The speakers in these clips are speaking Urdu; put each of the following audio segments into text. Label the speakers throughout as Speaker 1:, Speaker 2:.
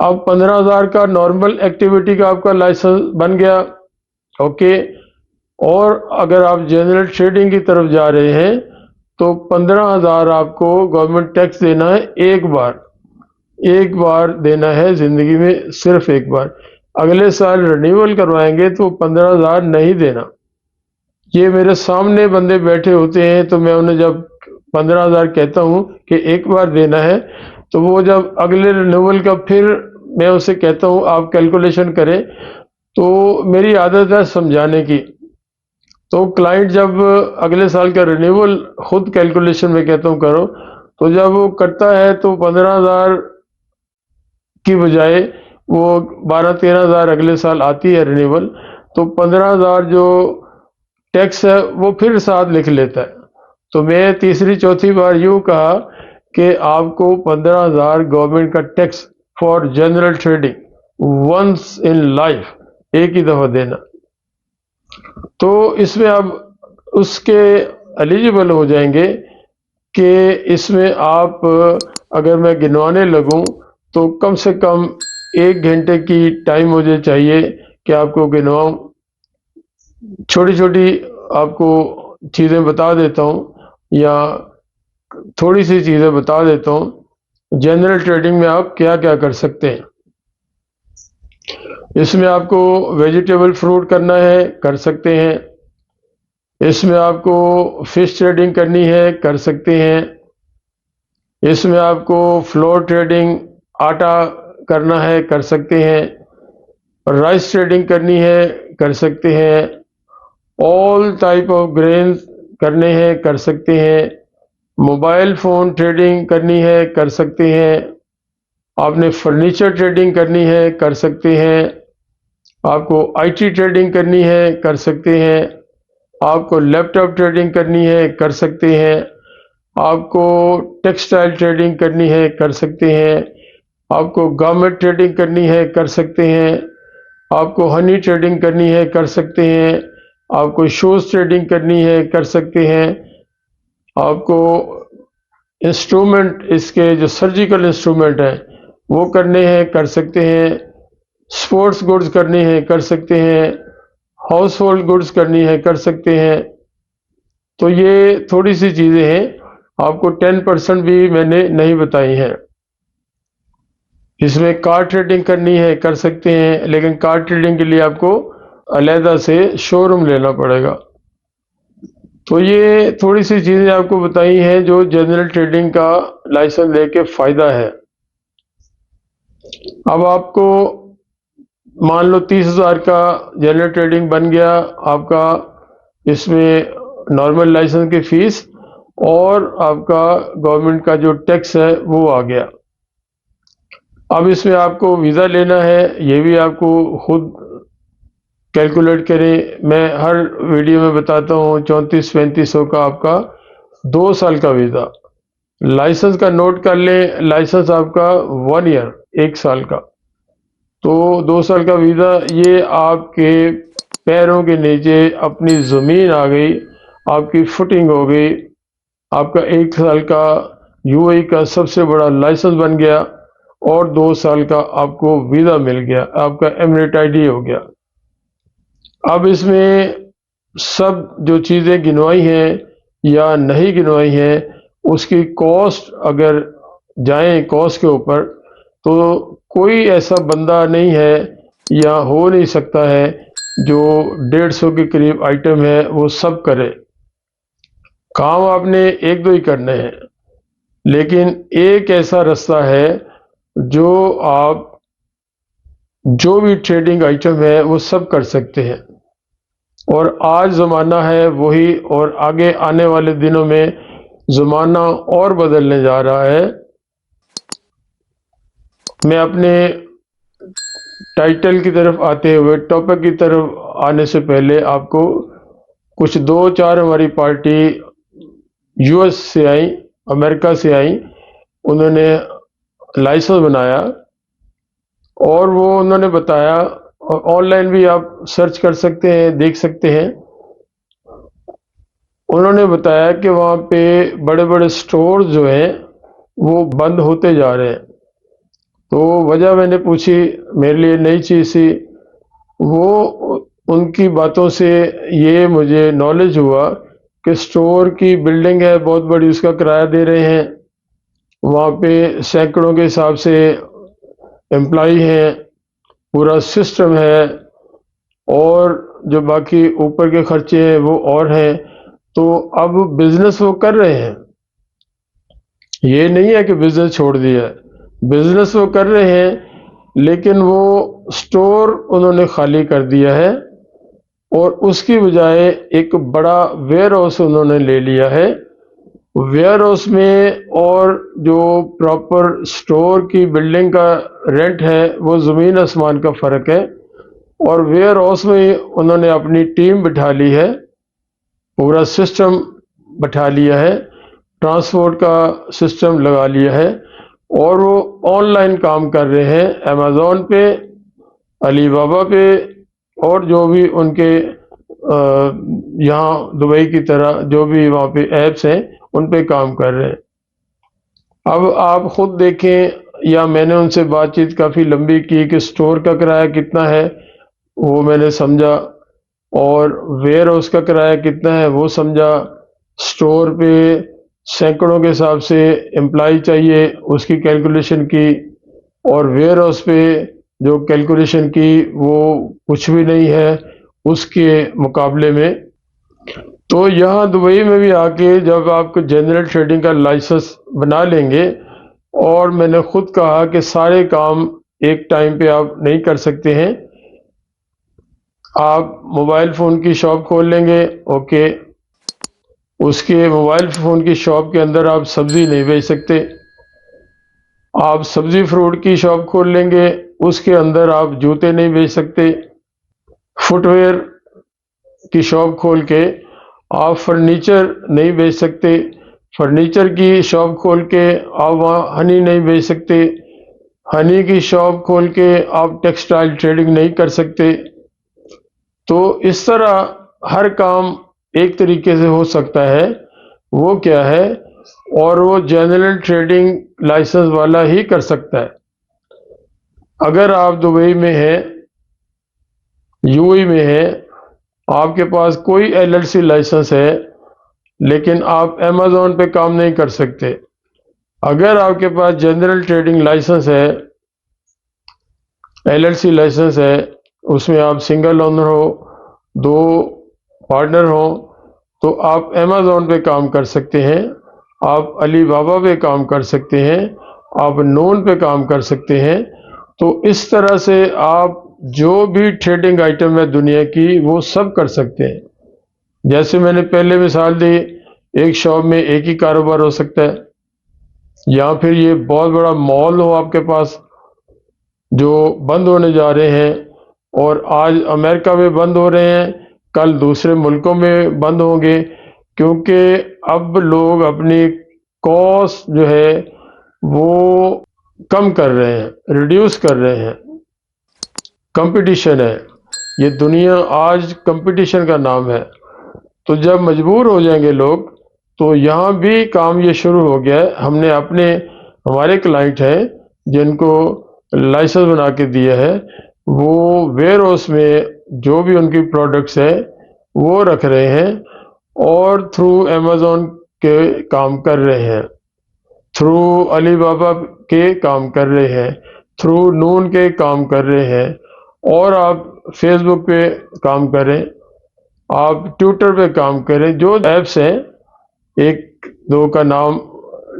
Speaker 1: اب 15,000 کا نارمل ایکٹیویٹی کا آپ کا لائسنس بن گیا، اوکے. اور اگر آپ جنرل ٹریڈنگ کی طرف جا رہے ہیں تو 15,000 آپ کو گورنمنٹ ٹیکس دینا ہے ایک بار دینا ہے زندگی میں، صرف ایک بار. اگلے سال رینیول کروائیں گے تو 15,000 نہیں دینا. یہ میرے سامنے بندے بیٹھے ہوتے ہیں تو میں انہیں جب 15,000 کہتا ہوں کہ ایک بار دینا ہے، تو وہ جب اگلے رینیول کا پھر میں اسے کہتا ہوں آپ کیلکولیشن کریں، تو میری عادت ہے سمجھانے کی. تو کلائنٹ جب اگلے سال کا رینیول خود کیلکولیشن میں کہتا ہوں کرو، تو جب وہ کرتا ہے تو 15,000 کی بجائے وہ 12-13,000 اگلے سال آتی ہے رینیول، تو 15,000 جو ٹیکس ہے وہ پھر ساتھ لکھ لیتا ہے. تو میں تیسری چوتھی بار یوں کہا کہ آپ کو 15,000 گورنمنٹ کا tax for general trading once in life ایک ہی دفعہ دینا. تو اس میں آپ اس کے ایلیجیبل ہو جائیں گے کہ اس میں آپ اگر میں گنوانے لگوں تو کم سے کم 1 گھنٹے کی ٹائم مجھے چاہیے کہ آپ کو گنواؤں. چھوٹی چھوٹی آپ کو چیزیں بتا دیتا ہوں، یا تھوڑی سی چیزیں بتا دیتا ہوں جنرل ٹریڈنگ میں آپ کیا کیا کر سکتے ہیں. اس میں آپ کو ویجیٹیبل فروٹ کرنا ہے، کر سکتے ہیں. اس میں آپ کو فش ٹریڈنگ کرنی ہے، کر سکتے ہیں. اس میں آپ کو فلور ٹریڈنگ آٹا کرنا ہے، کر سکتے ہیں. رائس ٹریڈنگ کرنی ہے، کر سکتے ہیں. آل ٹائپ آف گرینز کرنے ہیں، کر سکتے ہیں. موبائل فون ٹریڈنگ کرنی ہے، کر سکتے ہیں. آپ نے فرنیچر ٹریڈنگ کرنی ہے، کر سکتے ہیں. آپ کو آئی ٹی ٹریڈنگ کرنی ہے، کر سکتے ہیں. آپ کو لیپ ٹاپ ٹریڈنگ کرنی ہے، کر سکتے ہیں. آپ کو ٹیکسٹائل ٹریڈنگ کرنی ہے، کر سکتے ہیں. آپ کو گارمنٹ ٹریڈنگ کرنی ہے، کر سکتے ہیں. آپ کو ہنی ٹریڈنگ کرنی ہے، کر سکتے ہیں. آپ کو شوز ٹریڈنگ کرنی ہے، کر سکتے ہیں. آپ کو انسٹرومنٹ اس کے جو سرجیکل انسٹرومنٹ ہیں وہ کرنے ہیں، کر سکتے ہیں. سپورٹس گڈز کرنی ہے، کر سکتے ہیں. ہاؤس ہولڈ گڈز کرنی ہے، کر سکتے ہیں. تو یہ تھوڑی سی چیزیں ہیں، آپ کو 10% بھی میں نے نہیں بتائی ہیں. اس میں کار ٹریڈنگ کرنی ہے، کر سکتے ہیں، لیکن کار ٹریڈنگ کے لیے آپ کو علیحدہ سے شو روم لینا پڑے گا. تو یہ تھوڑی سی چیزیں آپ کو بتائی ہیں جو جنرل ٹریڈنگ کا لائسنس لے کے فائدہ ہے. اب آپ کو مان لو 30,000 کا جنرل ٹریڈنگ بن گیا آپ کا، اس میں نارمل لائسنس کی فیس اور آپ کا گورنمنٹ کا جو ٹیکس ہے وہ آ گیا. اب اس میں آپ کو ویزا لینا ہے، یہ بھی آپ کو خود کیلکولیٹ کریں. میں ہر ویڈیو میں بتاتا ہوں 3400-3500 کا آپ کا 2 سال کا ویزا. لائسنس کا نوٹ کر لیں، لائسنس آپ کا 1 ایئر 1 سال کا. تو 2 سال کا ویزا یہ آپ کے پیروں کے نیچے اپنی زمین آ گئی، آپ کی فٹنگ ہو گئی. آپ کا 1 سال کا یو اے کا سب سے بڑا لائسنس بن گیا اور 2 سال کا آپ کو ویزا مل گیا، آپ کا ایمریٹ آئی ڈی ہو گیا. اب اس میں سب جو چیزیں گنوائی ہیں یا نہیں گنوائی ہیں اس کی کاسٹ اگر جائیں کاسٹ کے اوپر، تو کوئی ایسا بندہ نہیں ہے یا ہو نہیں سکتا ہے جو 150 کے قریب آئٹم ہے وہ سب کرے. کام آپ نے 1-2 ہی کرنے ہیں، لیکن ایک ایسا رستہ ہے جو آپ جو بھی ٹریڈنگ آئٹم ہے وہ سب کر سکتے ہیں. اور آج زمانہ ہے وہی، اور آگے آنے والے دنوں میں زمانہ اور بدلنے جا رہا ہے. میں اپنے ٹائٹل کی طرف آتے ہوئے ٹاپک کی طرف آنے سے پہلے آپ کو کچھ 2-4 ہماری پارٹی یو ایس سے آئیں، امریکہ سے آئیں، انہوں نے لائسنس بنایا اور وہ انہوں نے بتایا، اور آن لائن بھی آپ سرچ کر سکتے ہیں، دیکھ سکتے ہیں. انہوں نے بتایا کہ وہاں پہ بڑے بڑے سٹور جو ہیں وہ بند ہوتے جا رہے ہیں. تو وجہ میں نے پوچھی، میرے لیے نئی چیز تھی. وہ ان کی باتوں سے یہ مجھے نالج ہوا کہ اسٹور کی بلڈنگ ہے بہت بڑی، اس کا کرایہ دے رہے ہیں، وہاں پہ سینکڑوں کے حساب سے امپلائی ہیں، پورا سسٹم ہے، اور جو باقی اوپر کے خرچے ہیں وہ اور ہیں. تو اب بزنس وہ کر رہے ہیں، یہ نہیں ہے کہ بزنس چھوڑ دیا ہے، بزنس وہ کر رہے ہیں، لیکن وہ اسٹور انہوں نے خالی کر دیا ہے اور اس کی بجائے ایک بڑا ویئر ہاؤس انہوں نے لے لیا ہے. ویئر ہاؤس میں اور جو پراپر اسٹور کی بلڈنگ کا رینٹ ہے وہ زمین آسمان کا فرق ہے. اور ویئر ہاؤس میں انہوں نے اپنی ٹیم بٹھا لی ہے، پورا سسٹم بٹھا لیا ہے، ٹرانسپورٹ کا سسٹم لگا لیا ہے، اور وہ آن لائن کام کر رہے ہیں امیزون پہ، علی بابا پہ، اور جو بھی ان کے یہاں دبئی کی طرح جو بھی وہاں پہ ایپس ہیں ان پہ کام کر رہے ہیں. اب آپ خود دیکھیں، یا میں نے ان سے بات چیت کافی لمبی کی کہ اسٹور کا کرایہ کتنا ہے وہ میں نے سمجھا، اور ویئر ہاؤس کا کرایہ کتنا ہے وہ سمجھا. اسٹور پہ سینکڑوں کے حساب سے امپلائی چاہیے، اس کی کیلکولیشن کی، اور ویئر ہاؤس پہ جو کیلکولیشن کی وہ کچھ بھی نہیں ہے اس کے مقابلے میں. تو یہاں دبئی میں بھی آ کے جب آپ کو جنرل ٹریڈنگ کا لائسنس بنا لیں گے، اور میں نے خود کہا کہ سارے کام ایک ٹائم پہ آپ نہیں کر سکتے ہیں. آپ موبائل فون کی شاپ کھول لیں گے، اوکے، اس کے موبائل فون کی شاپ کے اندر آپ سبزی نہیں بیچ سکتے. آپ سبزی فروٹ کی شاپ کھول لیں گے، اس کے اندر آپ جوتے نہیں بیچ سکتے. فٹ ویئر کی شاپ کھول کے آپ فرنیچر نہیں بیچ سکتے. فرنیچر کی شاپ کھول کے آپ وہاں ہنی نہیں بیچ سکتے. ہنی کی شاپ کھول کے آپ ٹیکسٹائل ٹریڈنگ نہیں کر سکتے. تو اس طرح ہر کام ایک طریقے سے ہو سکتا ہے. وہ کیا ہے، اور وہ جنرل ٹریڈنگ لائسنس والا ہی کر سکتا ہے. اگر آپ دبئی میں ہیں، یو اے میں ہیں، آپ کے پاس کوئی ایل ایل سی لائسنس ہے لیکن آپ امیزون پہ کام نہیں کر سکتے. اگر آپ کے پاس جنرل ٹریڈنگ لائسنس ہے، ایل ایل سی لائسنس ہے، اس میں آپ سنگل اونر ہو، دو پارٹنر ہوں، تو آپ امیزون پہ کام کر سکتے ہیں، آپ علی بابا پہ کام کر سکتے ہیں، آپ نون پہ کام کر سکتے ہیں. تو اس طرح سے آپ جو بھی ٹریڈنگ آئٹم ہے دنیا کی وہ سب کر سکتے ہیں. جیسے میں نے پہلے مثال دی، ایک شاپ میں ایک ہی کاروبار ہو سکتا ہے، یا پھر یہ بہت بڑا مال ہو آپ کے پاس جو بند ہونے جا رہے ہیں، اور آج امریکہ میں بند ہو رہے ہیں، کل دوسرے ملکوں میں بند ہوں گے، کیونکہ اب لوگ اپنی کاسٹ جو ہے وہ کم کر رہے ہیں، ریڈیوس کر رہے ہیں. کمپٹیشن ہے، یہ دنیا آج کمپٹیشن کا نام ہے. تو جب مجبور ہو جائیں گے لوگ، تو یہاں بھی کام یہ شروع ہو گیا ہے. ہم نے ہمارے کلائنٹ ہیں جن کو لائسنس بنا کے دیا ہے، وہ ویئر ہاؤس میں جو بھی ان کی پروڈکٹس ہیں وہ رکھ رہے ہیں، اور تھرو امیزون کے کام کر رہے ہیں، تھرو علی بابا کے کام کر رہے ہیں، تھرو نون کے کام کر رہے ہیں. اور آپ فیس بک پہ کام کریں، آپ ٹویٹر پہ کام کریں، جو ایپس ہیں، ایک دو کا نام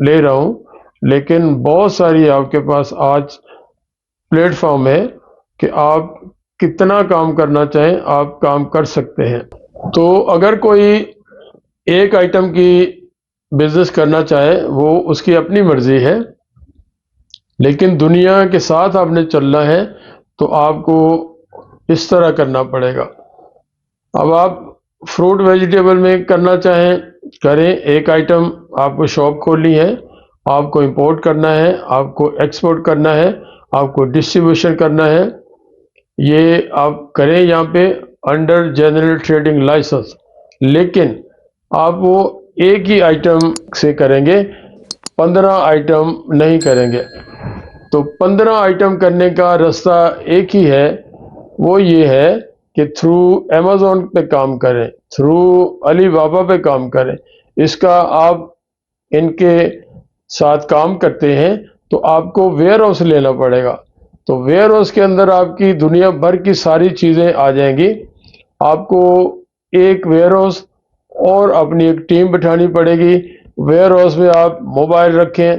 Speaker 1: لے رہا ہوں، لیکن بہت ساری آپ کے پاس آج پلیٹ فارم ہے کہ آپ کتنا کام کرنا چاہیں آپ کام کر سکتے ہیں. تو اگر کوئی ایک آئٹم کی بزنس کرنا چاہے وہ اس کی اپنی مرضی ہے، لیکن دنیا کے ساتھ آپ نے چلنا ہے تو آپ کو اس طرح کرنا پڑے گا. اب آپ فروٹ ویجیٹیبل میں کرنا چاہیں کریں، ایک آئٹم آپ کو شاپ کھولنی ہے، آپ کو امپورٹ کرنا ہے، آپ کو ایکسپورٹ کرنا ہے، آپ کو ڈسٹریبیوشن کرنا ہے، یہ آپ کریں یہاں پہ انڈر جنرل ٹریڈنگ لائسنس. لیکن آپ وہ ایک ہی آئٹم سے کریں گے، 15 آئٹم نہیں کریں گے. تو 15 آئٹم کرنے کا راستہ ایک ہی ہے، وہ یہ ہے کہ تھرو امیزون پہ کام کریں، تھرو علی بابا پہ کام کریں۔ اس کا آپ ان کے ساتھ کام کرتے ہیں تو آپ کو ویئر ہاؤس لینا پڑے گا، تو ویئر ہاؤس کے اندر آپ کی دنیا بھر کی ساری چیزیں آ جائیں گی۔ آپ کو ایک ویئر ہاؤس اور اپنی ایک ٹیم بٹھانی پڑے گی۔ ویئر ہاؤس میں آپ موبائل رکھیں،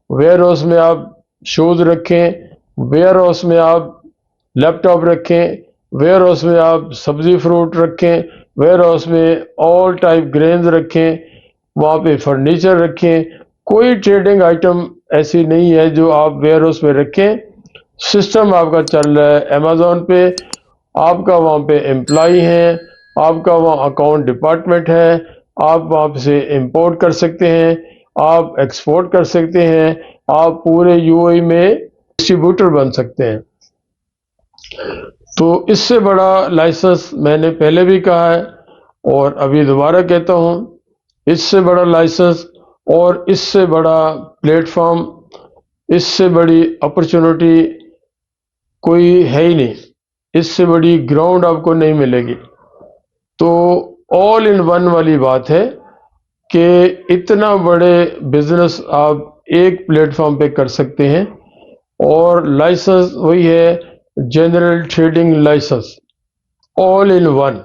Speaker 1: ویئر ہاؤس میں آپ شوز رکھیں، ویئر ہاؤس میں آپ لیپ ٹاپ رکھیں، ویئر ہاؤس میں آپ سبزی فروٹ رکھیں، ویئر ہاؤس میں آل ٹائپ گرینز رکھیں، وہاں پہ فرنیچر رکھیں۔ کوئی ٹریڈنگ آئٹم ایسی نہیں ہے جو آپ ویئر ہاؤس میں رکھیں۔ سسٹم آپ کا چل رہا ہے امیزون پہ، آپ کا وہاں پہ امپلائی ہیں، آپ کا وہاں اکاؤنٹ ڈپارٹمنٹ ہے، آپ وہاں سے امپورٹ کر سکتے ہیں، آپ ایکسپورٹ کر سکتے ہیں، آپ پورے یو اے میں ڈسٹریبیوٹر بن سکتے ہیں۔ تو اس سے بڑا لائسنس میں نے پہلے بھی کہا ہے اور ابھی دوبارہ کہتا ہوں، اس سے بڑا لائسنس اور اس سے بڑا پلیٹ فارم، اس سے بڑی اپرچونٹی کوئی ہے ہی نہیں، اس سے بڑی گراؤنڈ آپ کو نہیں ملے گی۔ تو آل ان ون والی بات ہے کہ اتنا بڑے بزنس آپ ایک پلیٹ فارم پہ کر سکتے ہیں، اور لائسنس وہی ہے general trading licence, all in one.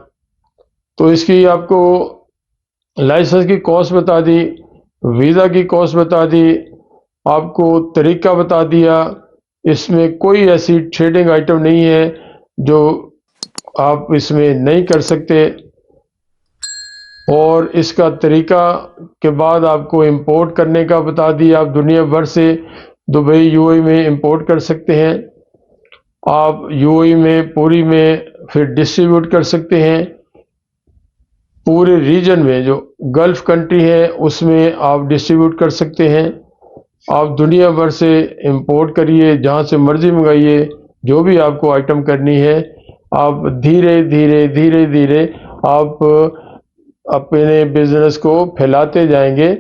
Speaker 1: تو اس کی آپ کو لائسنس کی کاسٹ بتا دی، ویزا کی کاسٹ بتا دی، آپ کو طریقہ بتا دیا۔ اس میں کوئی ایسی ٹریڈنگ آئٹم نہیں ہے جو آپ اس میں نہیں کر سکتے، اور اس کا طریقہ کے بعد آپ کو امپورٹ کرنے کا بتا دیا۔ آپ دنیا بھر سے دبئی یو اے میں امپورٹ کر سکتے ہیں، آپ یو اے میں پوری میں پھر ڈسٹریبیوٹ کر سکتے ہیں، پورے ریجن میں جو گلف کنٹری ہے اس میں آپ ڈسٹریبیوٹ کر سکتے ہیں۔ آپ دنیا بھر سے امپورٹ کریے، جہاں سے مرضی منگائیے، جو بھی آپ کو آئٹم کرنی ہے، آپ دھیرے دھیرے دھیرے دھیرے آپ اپنے بزنس کو پھیلاتے جائیں گے۔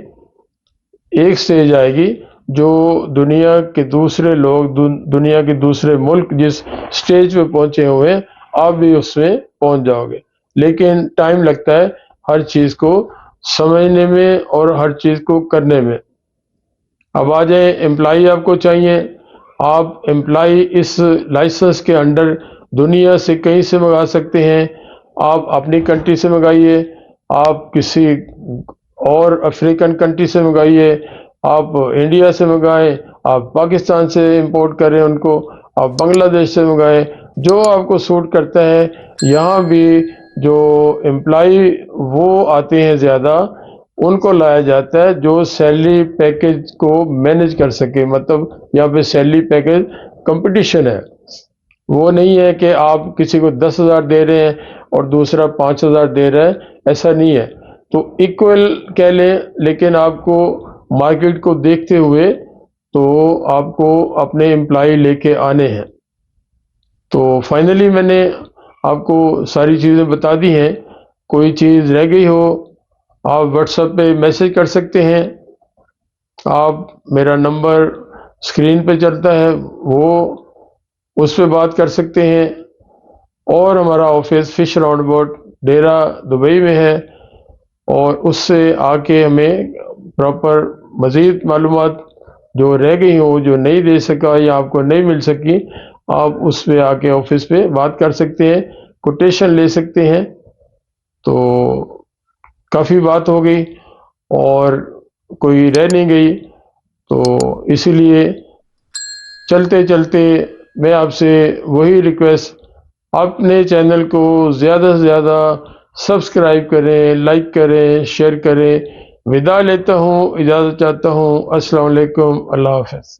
Speaker 1: ایک سٹیج آئے گی جو دنیا کے دوسرے لوگ، دنیا کے دوسرے ملک جس سٹیج پہ پہنچے ہوئے ہیں، آپ بھی اس میں پہنچ جاؤ گے۔ لیکن ٹائم لگتا ہے ہر چیز کو سمجھنے میں اور ہر چیز کو کرنے میں۔ اب آ جائیں، امپلائی آپ کو چاہیے، آپ امپلائی اس لائسنس کے انڈر دنیا سے کہیں سے منگا سکتے ہیں۔ آپ اپنی کنٹری سے منگائیے، آپ کسی اور افریقن کنٹری سے منگائیے، آپ انڈیا سے منگائیں، آپ پاکستان سے امپورٹ کریں ان کو، آپ بنگلہ دیش سے منگائیں، جو آپ کو سوٹ کرتا ہے۔ یہاں بھی جو امپلائی وہ آتے ہیں زیادہ، ان کو لایا جاتا ہے جو سیلری پیکج کو مینج کر سکے۔ مطلب یہاں پہ سیلری پیکج کمپٹیشن ہے، وہ نہیں ہے کہ آپ کسی کو 10,000 دے رہے ہیں اور دوسرا 5,000 دے رہا ہے، ایسا نہیں ہے۔ تو ایکول کہہ لیں، لیکن آپ کو مارکیٹ کو دیکھتے ہوئے تو آپ کو اپنے امپلائی لے کے آنے ہیں۔ تو فائنلی میں نے آپ کو ساری چیزیں بتا دی ہیں۔ کوئی چیز رہ گئی ہو آپ واٹس ایپ پہ میسج کر سکتے ہیں، آپ میرا نمبر اسکرین پہ چلتا ہے، وہ اس پہ بات کر سکتے ہیں۔ اور ہمارا office fish round about Dera Dubai میں ہے، اور اس سے آ کے ہمیں پراپر مزید معلومات جو رہ گئی ہوں، جو نہیں دے سکا یا آپ کو نہیں مل سکی، آپ اس پہ آ کے آفس پہ بات کر سکتے ہیں، کوٹیشن لے سکتے ہیں۔ تو کافی بات ہو گئی اور کوئی رہ نہیں گئی، تو اسی لیے چلتے چلتے میں آپ سے وہی ریکویسٹ، اپنے چینل کو زیادہ سے زیادہ سبسکرائب کریں، لائک کریں، شیئر کریں۔ وداع لیتا ہوں، اجازت چاہتا ہوں۔ السلام علیکم، اللہ حافظ۔